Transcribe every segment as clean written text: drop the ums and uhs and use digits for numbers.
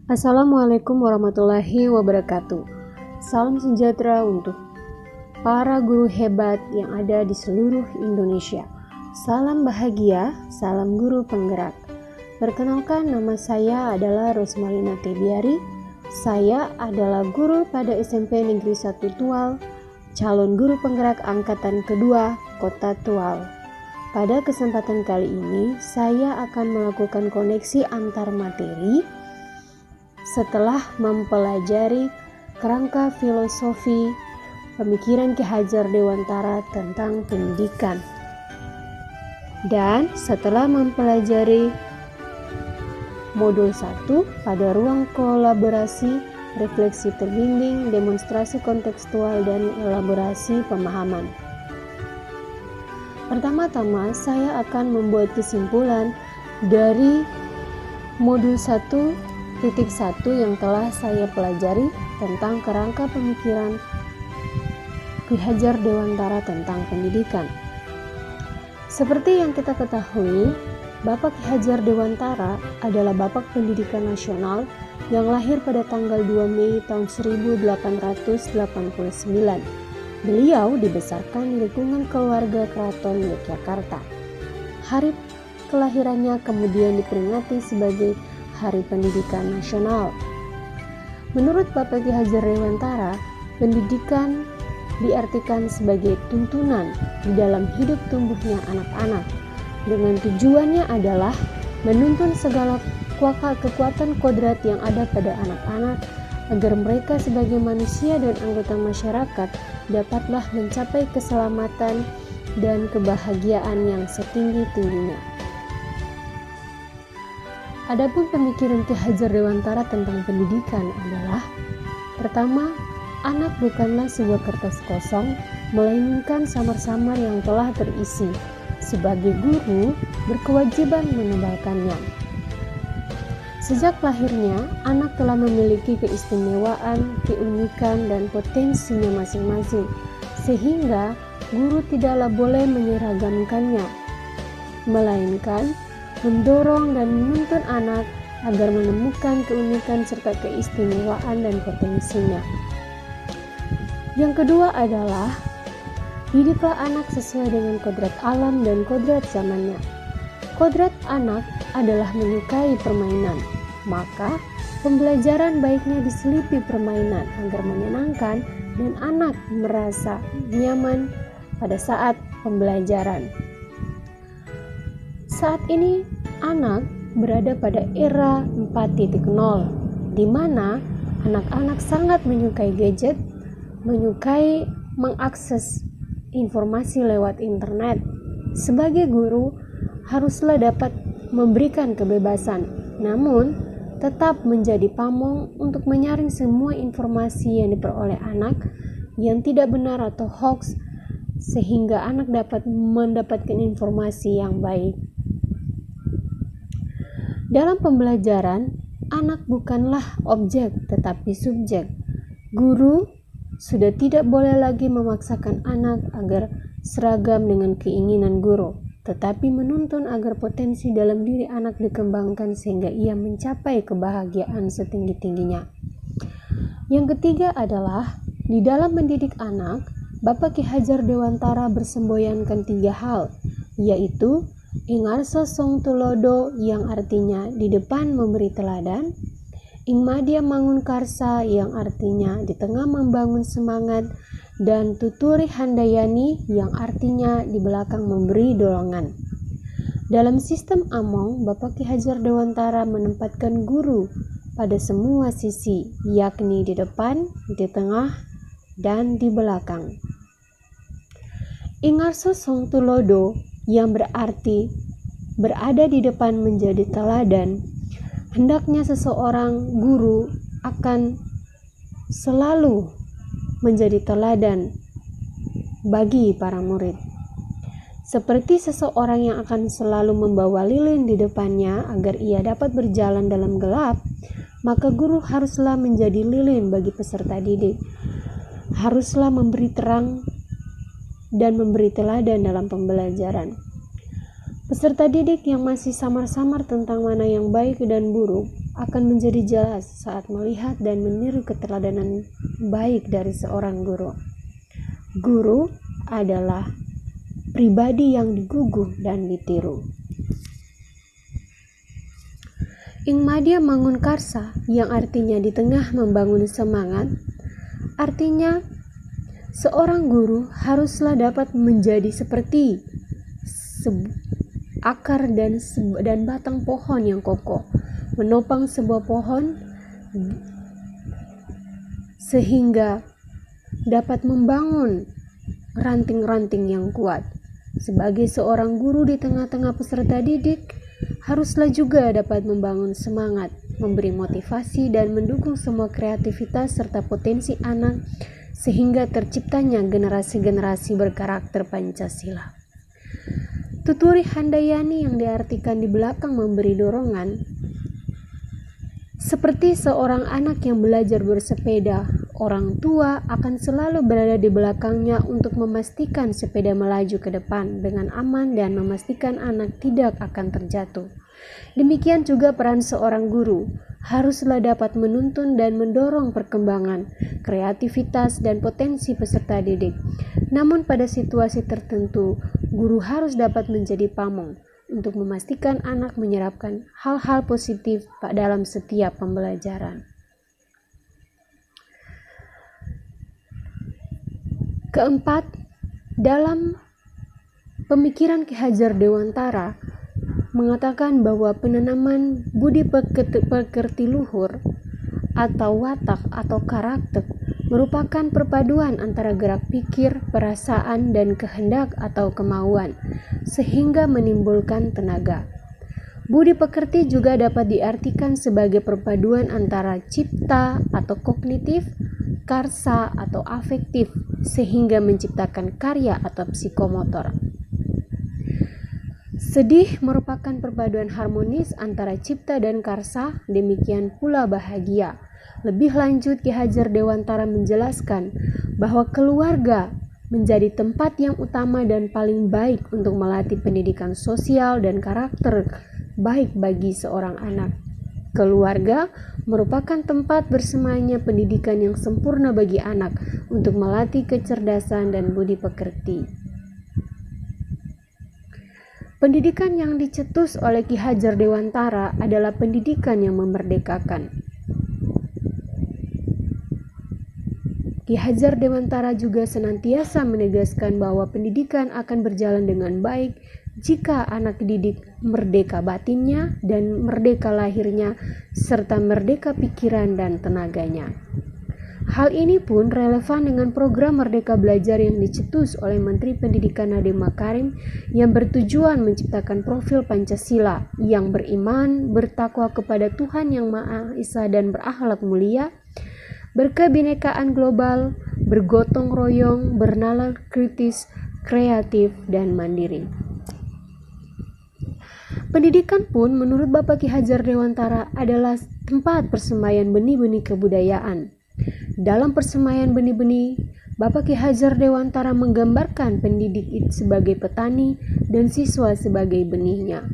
Assalamualaikum warahmatullahi wabarakatuh. Salam sejahtera untuk para guru hebat yang ada di seluruh Indonesia. Salam bahagia, salam guru penggerak. Perkenalkan, nama saya adalah Rosmalina Tebiari. Saya adalah guru pada SMP Negeri 1 Tual, calon guru penggerak angkatan kedua Kota Tual. Pada kesempatan kali ini, saya akan melakukan koneksi antar materi setelah mempelajari kerangka filosofi pemikiran Ki Hajar Dewantara tentang pendidikan. Dan setelah mempelajari modul 1 pada ruang kolaborasi, refleksi terbimbing, demonstrasi kontekstual, dan elaborasi pemahaman. Pertama-tama saya akan membuat kesimpulan dari modul 1.1 yang telah saya pelajari tentang kerangka pemikiran Ki Hajar Dewantara tentang pendidikan. Seperti yang kita ketahui, Bapak Ki Hajar Dewantara adalah Bapak Pendidikan Nasional yang lahir pada tanggal 2 Mei tahun 1889. Beliau dibesarkan di lingkungan keluarga keraton Yogyakarta. Hari kelahirannya kemudian diperingati sebagai Hari Pendidikan Nasional. Menurut Bapak Ki Hajar Dewantara, pendidikan diartikan sebagai tuntunan di dalam hidup tumbuhnya anak-anak, dengan tujuannya adalah menuntun segala kekuatan kodrat yang ada pada anak-anak agar mereka sebagai manusia dan anggota masyarakat dapatlah mencapai keselamatan dan kebahagiaan yang setinggi-tingginya. Adapun pemikiran Ki Hajar Dewantara tentang pendidikan adalah: pertama, anak bukanlah sebuah kertas kosong, melainkan samar-samar yang telah terisi. Sebagai guru, berkewajiban menebalkannya. Sejak lahirnya, anak telah memiliki keistimewaan, keunikan, dan potensinya masing-masing, sehingga guru tidaklah boleh menyeragamkannya, melainkan mendorong dan menuntun anak agar menemukan keunikan serta keistimewaan dan potensinya. Yang kedua adalah, didiklah anak sesuai dengan kodrat alam dan kodrat zamannya. Kodrat anak adalah menyukai permainan, maka pembelajaran baiknya diselipi permainan agar menyenangkan dan anak merasa nyaman pada saat pembelajaran. Saat ini anak berada pada era 4.0, di mana anak-anak sangat menyukai gadget, menyukai mengakses informasi lewat internet. Sebagai guru, haruslah dapat memberikan kebebasan, namun tetap menjadi pamong untuk menyaring semua informasi yang diperoleh anak yang tidak benar atau hoax, sehingga anak dapat mendapatkan informasi yang baik. Dalam pembelajaran, anak bukanlah objek tetapi subjek. Guru sudah tidak boleh lagi memaksakan anak agar seragam dengan keinginan guru, tetapi menuntun agar potensi dalam diri anak dikembangkan sehingga ia mencapai kebahagiaan setinggi-tingginya. Yang ketiga adalah, di dalam mendidik anak, Bapak Ki Hajar Dewantara bersemboyankan 3 hal, yaitu Ingarso Song Tulodo yang artinya di depan memberi teladan, Ing Madya Mangun Karsa yang artinya di tengah membangun semangat, dan Tuturi Handayani yang artinya di belakang memberi dorongan. Dalam sistem Among, Bapak Ki Hajar Dewantara menempatkan guru pada semua sisi, yakni di depan, di tengah, dan di belakang. Ingarso Song Tulodo yang berarti berada di depan menjadi teladan. Hendaknya seseorang guru akan selalu menjadi teladan bagi para murid. Seperti seseorang yang akan selalu membawa lilin di depannya agar ia dapat berjalan dalam gelap, maka guru haruslah menjadi lilin bagi peserta didik. Haruslah memberi terang dan memberi teladan dalam pembelajaran. Peserta didik yang masih samar-samar tentang mana yang baik dan buruk akan menjadi jelas saat melihat dan meniru keteladanan baik dari seorang guru. Guru adalah pribadi yang digugu dan ditiru. Ing madya mangun karsa, yang artinya di tengah membangun semangat, artinya seorang guru haruslah dapat menjadi seperti akar dan batang pohon yang kokoh, menopang sebuah pohon sehingga dapat membangun ranting-ranting yang kuat. Sebagai seorang guru di tengah-tengah peserta didik, haruslah juga dapat membangun semangat, memberi motivasi dan mendukung semua kreativitas serta potensi anak sehingga terciptanya generasi-generasi berkarakter Pancasila. Tuturi Handayani yang diartikan di belakang memberi dorongan, seperti seorang anak yang belajar bersepeda, orang tua akan selalu berada di belakangnya untuk memastikan sepeda melaju ke depan dengan aman dan memastikan anak tidak akan terjatuh. Demikian juga peran seorang guru, haruslah dapat menuntun dan mendorong perkembangan, kreativitas dan potensi peserta didik. Namun pada situasi tertentu, guru harus dapat menjadi pamong untuk memastikan anak menyerapkan hal-hal positif dalam setiap pembelajaran. Keempat, dalam pemikiran Ki Hajar Dewantara mengatakan bahwa penanaman budi pekerti luhur atau watak atau karakter merupakan perpaduan antara gerak pikir, perasaan, dan kehendak atau kemauan, sehingga menimbulkan tenaga. Budi pekerti juga dapat diartikan sebagai perpaduan antara cipta atau kognitif, karsa atau afektif, sehingga menciptakan karya atau psikomotor. Sedih merupakan perpaduan harmonis antara cipta dan karsa, demikian pula bahagia. Lebih lanjut, Ki Hajar Dewantara menjelaskan bahwa keluarga menjadi tempat yang utama dan paling baik untuk melatih pendidikan sosial dan karakter baik bagi seorang anak. Keluarga merupakan tempat bersemainya pendidikan yang sempurna bagi anak untuk melatih kecerdasan dan budi pekerti. Pendidikan yang dicetus oleh Ki Hajar Dewantara adalah pendidikan yang memerdekakan. Ki Hajar Dewantara juga senantiasa menegaskan bahwa pendidikan akan berjalan dengan baik jika anak didik merdeka batinnya dan merdeka lahirnya serta merdeka pikiran dan tenaganya. Hal ini pun relevan dengan program Merdeka Belajar yang dicetus oleh Menteri Pendidikan Nadiem Makarim yang bertujuan menciptakan profil Pancasila yang beriman, bertakwa kepada Tuhan Yang Maha Esa dan berakhlak mulia, berkebinekaan global, bergotong royong, bernalar kritis, kreatif, dan mandiri. Pendidikan pun menurut Bapak Ki Hajar Dewantara adalah tempat persemaian benih-benih kebudayaan. Dalam persemaian benih-benih, Bapak Ki Hajar Dewantara menggambarkan pendidik sebagai petani dan siswa sebagai benihnya.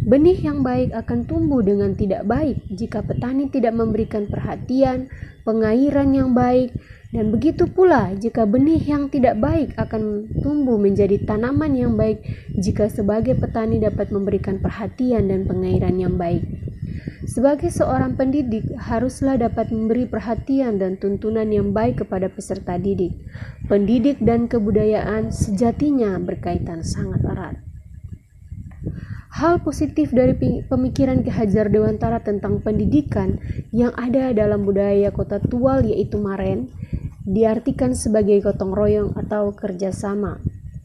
Benih yang baik akan tumbuh dengan tidak baik jika petani tidak memberikan perhatian, pengairan yang baik, dan begitu pula jika benih yang tidak baik akan tumbuh menjadi tanaman yang baik jika sebagai petani dapat memberikan perhatian dan pengairan yang baik. Sebagai seorang pendidik, haruslah dapat memberi perhatian dan tuntunan yang baik kepada peserta didik. Pendidik dan kebudayaan sejatinya berkaitan sangat erat. Hal positif dari pemikiran Ki Hajar Dewantara tentang pendidikan yang ada dalam budaya Kota Tual yaitu Maren, diartikan sebagai gotong royong atau kerjasama.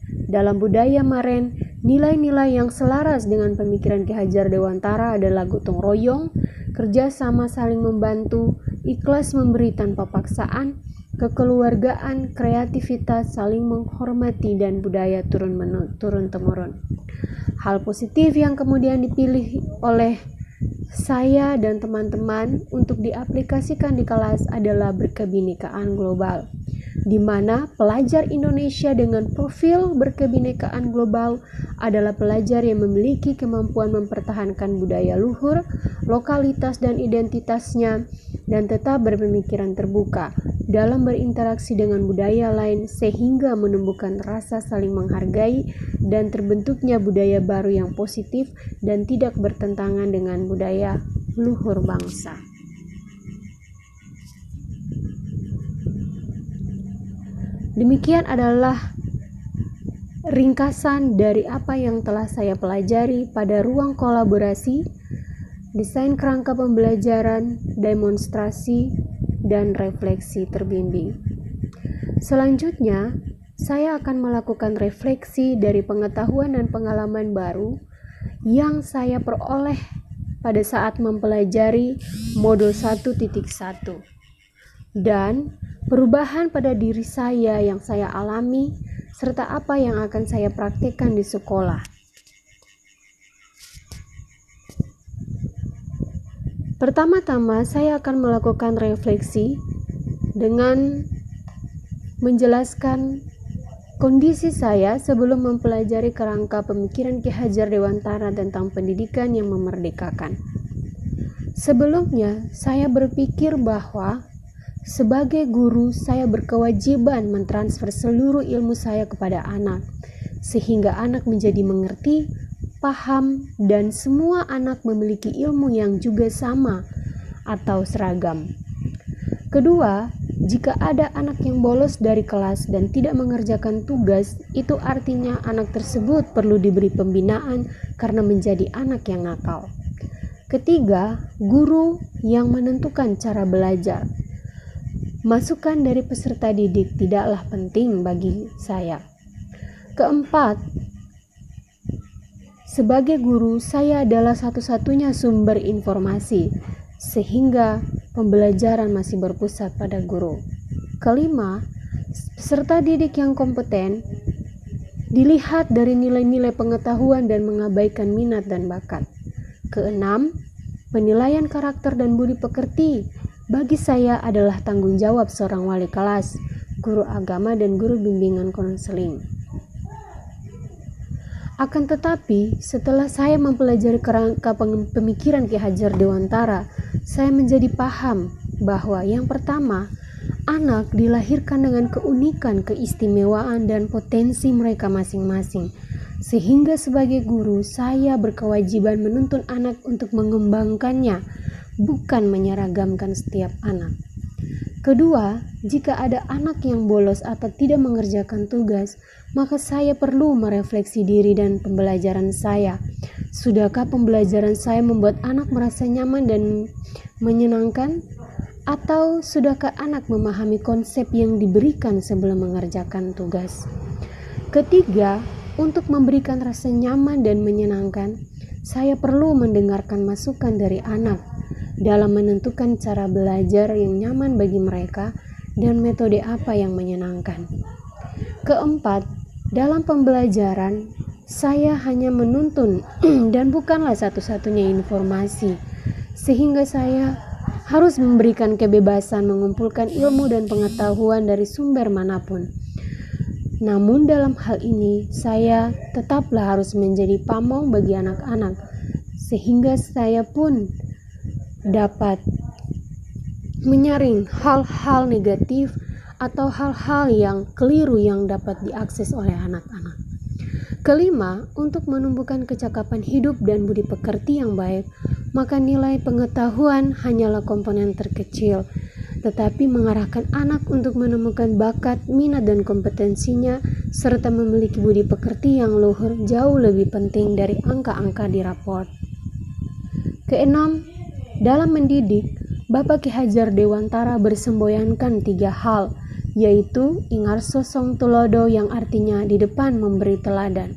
Dalam budaya Maren, nilai-nilai yang selaras dengan pemikiran Ki Hajar Dewantara adalah gotong royong, kerjasama saling membantu, ikhlas memberi tanpa paksaan, kekeluargaan, kreativitas, saling menghormati, dan budaya turun-temurun. Hal positif yang kemudian dipilih oleh saya dan teman-teman untuk diaplikasikan di kelas adalah berkebinekaan global. di mana pelajar Indonesia dengan profil berkebinekaan global adalah pelajar yang memiliki kemampuan mempertahankan budaya luhur, lokalitas dan identitasnya, dan tetap berpemikiran terbuka dalam berinteraksi dengan budaya lain sehingga menumbuhkan rasa saling menghargai dan terbentuknya budaya baru yang positif dan tidak bertentangan dengan budaya luhur bangsa. Demikian adalah ringkasan dari apa yang telah saya pelajari pada ruang kolaborasi, desain kerangka pembelajaran, demonstrasi, dan refleksi terbimbing. Selanjutnya, saya akan melakukan refleksi dari pengetahuan dan pengalaman baru yang saya peroleh pada saat mempelajari modul 1.1 dan perubahan pada diri saya yang saya alami serta apa yang akan saya praktikkan di sekolah. Pertama-tama saya akan melakukan refleksi dengan menjelaskan kondisi saya sebelum mempelajari kerangka pemikiran Ki Hajar Dewantara tentang pendidikan yang memerdekakan. Sebelumnya, saya berpikir bahwa sebagai guru, saya berkewajiban mentransfer seluruh ilmu saya kepada anak, sehingga anak menjadi mengerti, paham, dan semua anak memiliki ilmu yang juga sama atau seragam. Kedua, jika ada anak yang bolos dari kelas dan tidak mengerjakan tugas, itu artinya anak tersebut perlu diberi pembinaan karena menjadi anak yang nakal. Ketiga, guru yang menentukan cara belajar. Masukan dari peserta didik tidaklah penting bagi saya. Keempat, sebagai guru, saya adalah satu-satunya sumber informasi, sehingga pembelajaran masih berpusat pada guru. Kelima, peserta didik yang kompeten dilihat dari nilai-nilai pengetahuan dan mengabaikan minat dan bakat. Keenam, penilaian karakter dan budi pekerti bagi saya adalah tanggung jawab seorang wali kelas, guru agama, dan guru bimbingan konseling. Akan tetapi, setelah saya mempelajari kerangka pemikiran Ki Hajar Dewantara, saya menjadi paham bahwa yang pertama, anak dilahirkan dengan keunikan, keistimewaan, dan potensi mereka masing-masing. Sehingga sebagai guru, saya berkewajiban menuntun anak untuk mengembangkannya, bukan menyeragamkan setiap anak. Kedua, jika ada anak yang bolos atau tidak mengerjakan tugas, maka saya perlu merefleksi diri dan pembelajaran saya. Sudahkah pembelajaran saya membuat anak merasa nyaman dan menyenangkan? Atau sudahkah anak memahami konsep yang diberikan sebelum mengerjakan tugas? Ketiga, untuk memberikan rasa nyaman dan menyenangkan, saya perlu mendengarkan masukan dari anak dalam menentukan cara belajar yang nyaman bagi mereka dan metode apa yang menyenangkan. Keempat, dalam pembelajaran, saya hanya menuntun dan bukanlah satu-satunya informasi, sehingga saya harus memberikan kebebasan mengumpulkan ilmu dan pengetahuan dari sumber manapun. Namun dalam hal ini, saya tetaplah harus menjadi pamong bagi anak-anak, sehingga saya pun dapat menyaring hal-hal negatif atau hal-hal yang keliru yang dapat diakses oleh anak-anak. Kelima, untuk menumbuhkan kecakapan hidup dan budi pekerti yang baik, maka nilai pengetahuan hanyalah komponen terkecil, tetapi mengarahkan anak untuk menemukan bakat, minat, dan kompetensinya, serta memiliki budi pekerti yang luhur jauh lebih penting dari angka-angka di raport. Keenam, dalam mendidik, Bapak Ki Hajar Dewantara bersemboyankan 3 hal, yaitu ingarso song tulodo yang artinya di depan memberi teladan.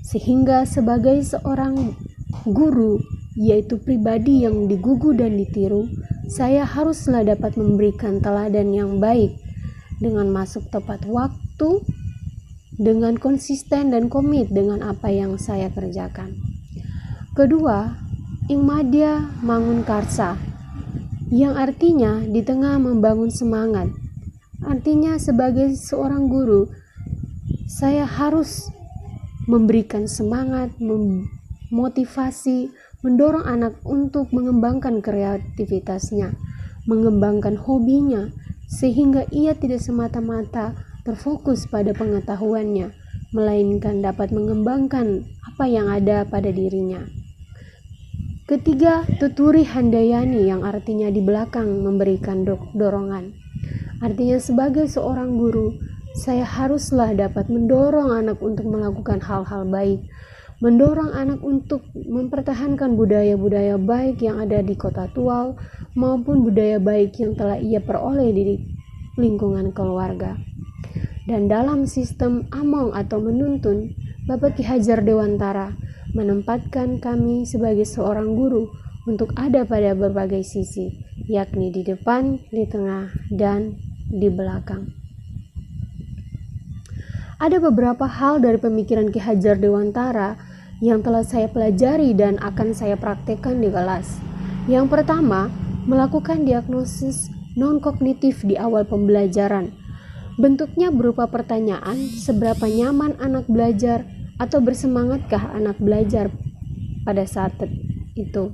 Sehingga sebagai seorang guru, yaitu pribadi yang digugu dan ditiru, saya haruslah dapat memberikan teladan yang baik dengan masuk tepat waktu, dengan konsisten dan komit dengan apa yang saya kerjakan. Kedua, ing madya mangun karsa, yang artinya di tengah membangun semangat. Artinya sebagai seorang guru, saya harus memberikan semangat, memotivasi, mendorong anak untuk mengembangkan kreativitasnya, mengembangkan hobinya, sehingga ia tidak semata-mata terfokus pada pengetahuannya, melainkan dapat mengembangkan apa yang ada pada dirinya. Ketiga, tuturi handayani, yang artinya di belakang memberikan dorongan. Artinya sebagai seorang guru, saya haruslah dapat mendorong anak untuk melakukan hal-hal baik, mendorong anak untuk mempertahankan budaya-budaya baik yang ada di kota Tual maupun budaya baik yang telah ia peroleh di lingkungan keluarga. Dan dalam sistem among atau menuntun, Bapak Ki Hajar Dewantara menempatkan kami sebagai seorang guru untuk ada pada berbagai sisi, yakni di depan, di tengah, dan di belakang. Ada beberapa hal dari pemikiran Ki Hajar Dewantara yang telah saya pelajari dan akan saya praktekkan di kelas. Yang pertama, melakukan diagnosis non-kognitif di awal pembelajaran. Bentuknya berupa pertanyaan, seberapa nyaman anak belajar atau bersemangatkah anak belajar pada saat itu.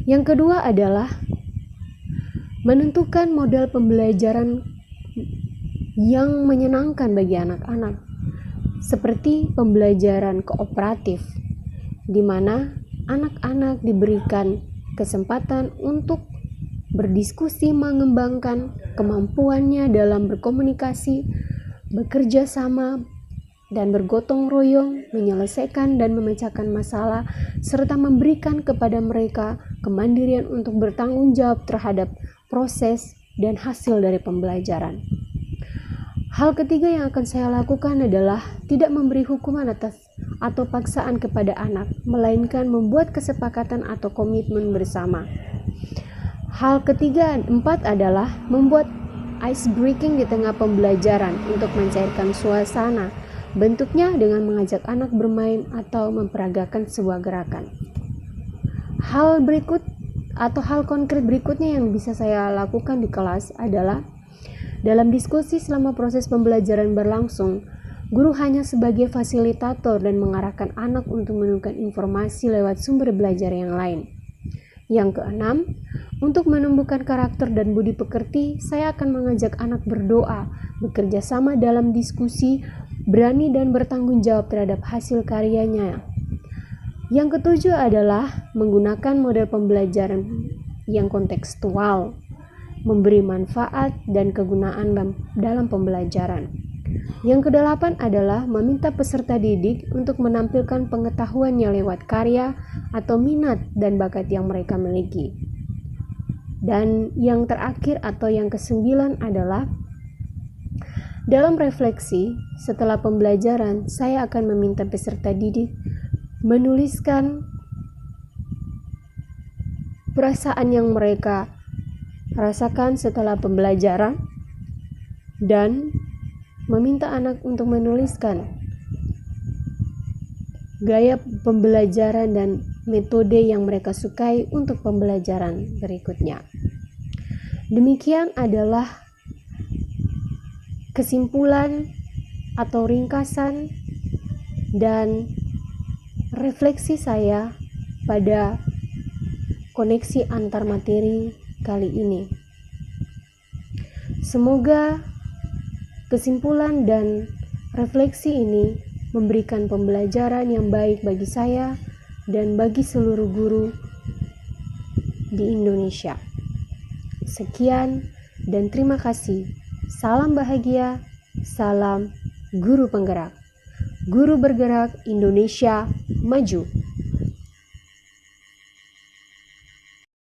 Yang kedua adalah menentukan model pembelajaran yang menyenangkan bagi anak-anak, seperti pembelajaran kooperatif, di mana anak-anak diberikan kesempatan untuk berdiskusi, mengembangkan kemampuannya dalam berkomunikasi, bekerja sama, dan bergotong royong menyelesaikan dan memecahkan masalah, serta memberikan kepada mereka kemandirian untuk bertanggung jawab terhadap proses dan hasil dari pembelajaran. Hal ketiga yang akan saya lakukan adalah tidak memberi hukuman atas atau paksaan kepada anak, melainkan membuat kesepakatan atau komitmen bersama. Hal keempat adalah membuat ice breaking di tengah pembelajaran untuk mencairkan suasana. Bentuknya dengan mengajak anak bermain atau memperagakan sebuah gerakan. Hal konkret berikutnya yang bisa saya lakukan di kelas adalah dalam diskusi selama proses pembelajaran berlangsung, guru hanya sebagai fasilitator dan mengarahkan anak untuk menemukan informasi lewat sumber belajar yang lain. Yang keenam, untuk menumbuhkan karakter dan budi pekerti, saya akan mengajak anak berdoa, bekerja sama dalam diskusi, berani dan bertanggung jawab terhadap hasil karyanya. Yang ketujuh adalah menggunakan model pembelajaran yang kontekstual, memberi manfaat dan kegunaan dalam pembelajaran. Yang kedelapan adalah meminta peserta didik untuk menampilkan pengetahuannya lewat karya atau minat dan bakat yang mereka miliki. Dan yang terakhir atau yang kesembilan adalah dalam refleksi setelah pembelajaran, saya akan meminta peserta didik menuliskan perasaan yang mereka rasakan setelah pembelajaran dan meminta anak untuk menuliskan gaya pembelajaran dan metode yang mereka sukai untuk pembelajaran berikutnya. Demikian adalah kesimpulan atau ringkasan dan refleksi saya pada koneksi antar materi kali ini. Semoga kesimpulan dan refleksi ini memberikan pembelajaran yang baik bagi saya dan bagi seluruh guru di Indonesia. Sekian dan terima kasih. Salam bahagia, salam guru penggerak. Guru bergerak, Indonesia maju.